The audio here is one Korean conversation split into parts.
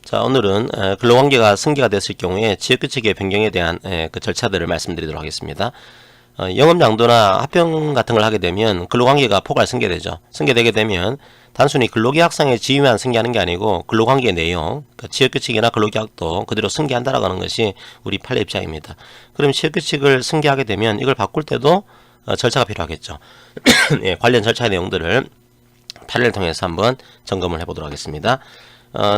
자, 오늘은 근로관계가 승계가 됐을 경우에 지역규칙의 변경에 대한 그 절차들을 말씀드리도록 하겠습니다. 영업양도나 합병 같은 걸 하게 되면 근로관계가 포괄 승계되죠. 승계되게 되면 단순히 근로계약상의 지위만 승계하는 게 아니고 근로관계의 내용, 그러니까 지역규칙이나 근로계약도 그대로 승계한다라고 하는 것이 우리 판례 입장입니다. 그럼 지역규칙을 승계하게 되면 이걸 바꿀 때도 절차가 필요하겠죠. 예, 관련 절차의 내용들을 판례를 통해서 한번 점검을 해보도록 하겠습니다.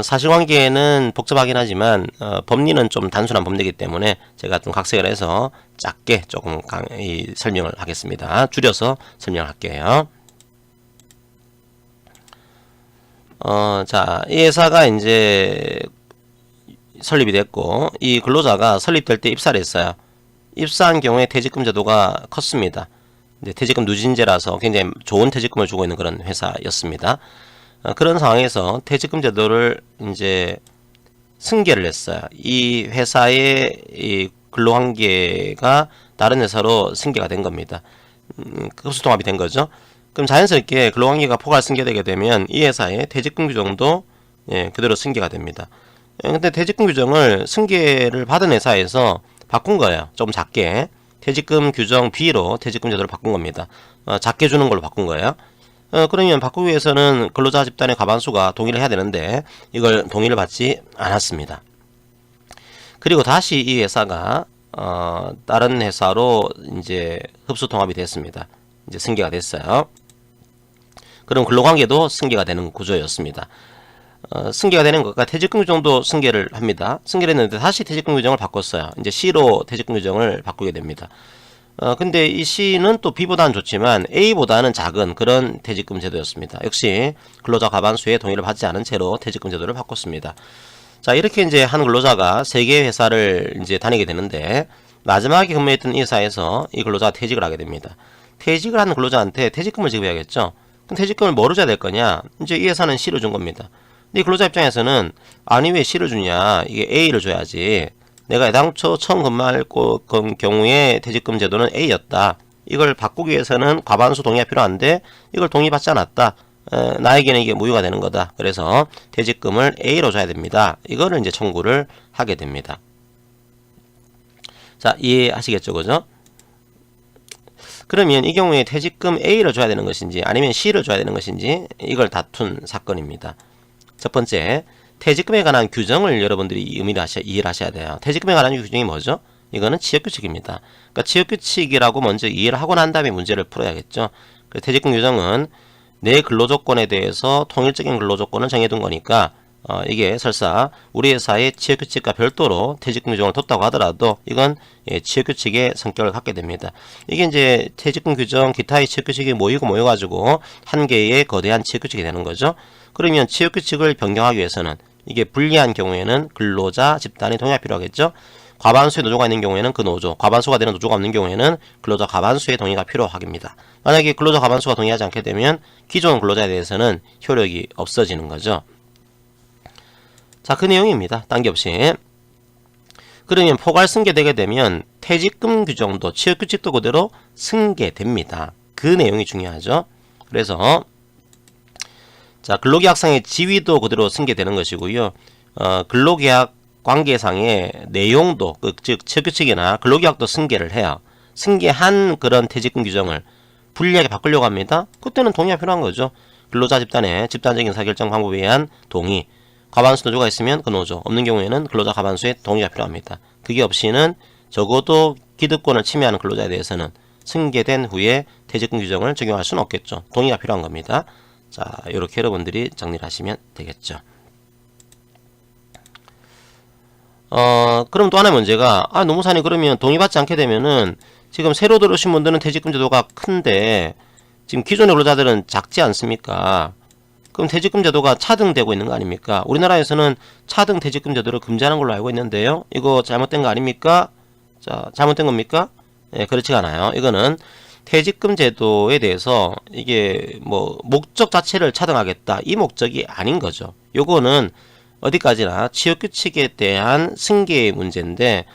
사실관계는 복잡하긴 하지만 법리는 좀 단순한 법리이기 때문에 제가 좀 각색을 해서 짧게 조금 설명을 하겠습니다. 줄여서 설명을 할게요. 자, 이 회사가 이제 설립이 됐고 이 근로자가 설립될 때 입사를 했어요. 입사한 경우에 퇴직금 제도가 컸습니다. 퇴직금 누진제라서 굉장히 좋은 퇴직금을 주고 있는 그런 회사였습니다. 그런 상황에서 퇴직금 제도를 이제 승계를 했어요. 이 회사의 이 근로관계가 다른 회사로 승계가 된 겁니다. 흡수통합이 된 거죠. 그럼 자연스럽게 근로관계가 포괄 승계되게 되면 이 회사의 퇴직금 규정도 그대로 승계가 됩니다. 근데 퇴직금 규정을 승계를 받은 회사에서 바꾼 거예요. 좀 작게 퇴직금 규정 B로 퇴직금 제도를 바꾼 겁니다. 작게 주는 걸로 바꾼 거예요. 그러면 바꾸기 위해서는 근로자 집단의 과반수가 동의를 해야 되는데 이걸 동의를 받지 않았습니다. 그리고 다시 이 회사가 다른 회사로 이제 흡수 통합이 됐습니다. 이제 승계가 됐어요. 그럼 근로관계도 승계가 되는 구조였습니다. 승계가 되는 것과 퇴직금 규정도 승계를 합니다. 승계를 했는데 다시 퇴직금 규정을 바꿨어요. 이제 C로 퇴직금 규정을 바꾸게 됩니다. 근데 이 C는 또 B보다는 좋지만 A보다는 작은 그런 퇴직금 제도였습니다. 역시 근로자 과반수의 동의를 받지 않은 채로 퇴직금 제도를 바꿨습니다. 자, 이렇게 이제 한 근로자가 3개의 회사를 이제 다니게 되는데 마지막에 근무했던 이 회사에서 이 근로자가 퇴직을 하게 됩니다. 퇴직을 하는 근로자한테 퇴직금을 지급해야겠죠. 그럼 퇴직금을 뭐로 줘야 될 거냐? 이제 이 회사는 C를 준 겁니다. 근데 이 근로자 입장에서는 아니 왜 C를 주냐? 이게 A를 줘야지. 내가 애당초 처음 근무할 경우에 퇴직금 제도는 A였다. 이걸 바꾸기 위해서는 과반수 동의가 필요한데 이걸 동의받지 않았다. 나에게는 이게 무효가 되는 거다. 그래서 퇴직금을 A로 줘야 됩니다. 이거를 이제 청구를 하게 됩니다. 자, 이해하시겠죠, 그죠? 그러면 이 경우에 퇴직금 A를 줘야 되는 것인지 아니면 C를 줘야 되는 것인지 이걸 다툰 사건입니다. 첫 번째, 퇴직금에 관한 규정을 여러분들이 이해를 하셔야 돼요. 퇴직금에 관한 규정이 뭐죠? 이거는 지역규칙입니다. 그러니까 지역규칙이라고 먼저 이해를 하고 난 다음에 문제를 풀어야겠죠. 퇴직금 규정은 내 근로조건에 대해서 통일적인 근로조건을 정해둔 거니까 이게 설사 우리 회사의 지역규칙과 별도로 퇴직금 규정을 뒀다고 하더라도 이건 지역규칙의 성격을 갖게 됩니다. 이게 이제 퇴직금 규정 기타의 지역규칙이 모여가지고 한 개의 거대한 지역규칙이 되는 거죠. 그러면 지역규칙을 변경하기 위해서는 이게 불리한 경우에는 근로자 집단의 동의가 필요하겠죠. 과반수의 노조가 있는 경우에는 그 노조, 과반수가 되는 노조가 없는 경우에는 근로자 과반수의 동의가 필요하겠습니다. 만약에 근로자 과반수가 동의하지 않게 되면 기존 근로자에 대해서는 효력이 없어지는 거죠. 자, 그 내용입니다. 딴 게 없이. 그러면 포괄 승계되게 되면 퇴직금 규정도 지역규칙도 그대로 승계됩니다. 그 내용이 중요하죠. 그래서 자, 근로계약상의 지위도 그대로 승계되는 것이고요. 근로계약 관계상의 내용도 즉 지역규칙이나 근로계약도 승계를 해요. 승계한 그런 퇴직금 규정을 불리하게 바꾸려고 합니다. 그때는 동의가 필요한 거죠. 근로자 집단의 집단적인 의사결정 방법에 의한 동의. 과반수 노조가 있으면 그 노조, 없는 경우에는 근로자 과반수의 동의가 필요합니다. 그게 없이는 적어도 기득권을 침해하는 근로자에 대해서는 승계된 후에 퇴직금 규정을 적용할 수는 없겠죠. 동의가 필요한 겁니다. 자, 이렇게 여러분들이 정리를 하시면 되겠죠. 그럼 또 하나의 문제가, 노무사님 그러면 동의받지 않게 되면은 지금 새로 들어오신 분들은 퇴직금 제도가 큰데 지금 기존의 근로자들은 작지 않습니까? 그럼 퇴직금 제도가 차등되고 있는 거 아닙니까? 우리나라에서는 차등 퇴직금 제도를 금지하는 걸로 알고 있는데요. 이거 잘못된 거 아닙니까? 자, 잘못된 겁니까? 그렇지가 않아요. 이거는 퇴직금 제도에 대해서 이게 뭐 목적 자체를 차등하겠다 이 목적이 아닌 거죠. 요거는 어디까지나 지역규칙에 대한 승계의 문제인데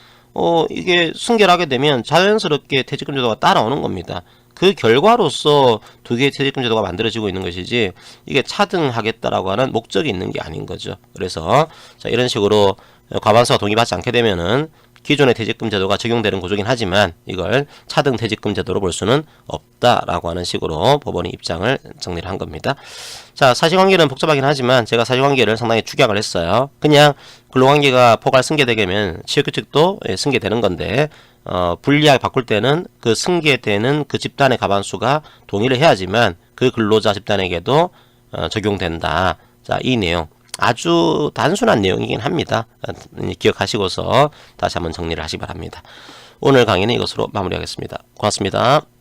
이게 승계를 하게 되면 자연스럽게 퇴직금 제도가 따라오는 겁니다. 그 결과로서 두 개의 퇴직금 제도가 만들어지고 있는 것이지 이게 차등하겠다라고 하는 목적이 있는 게 아닌 거죠. 그래서 자, 이런 식으로 과반수가 동의받지 않게 되면은 기존의 퇴직금 제도가 적용되는 구조긴 하지만 이걸 차등 퇴직금 제도로 볼 수는 없다라고 하는 식으로 법원이 입장을 정리를 한 겁니다. 자, 사실관계는 복잡하긴 하지만 제가 사실관계를 상당히 축약을 했어요. 그냥 근로관계가 포괄 승계되면 취업규칙도 승계되는 건데 불리하게 바꿀 때는 그 승계되는 그 집단의 과반수가 동의를 해야지만 그 근로자 집단에게도 적용된다. 자, 이 내용 아주 단순한 내용이긴 합니다. 기억하시고서 다시 한번 정리를 하시기 바랍니다. 오늘 강의는 이것으로 마무리하겠습니다. 고맙습니다.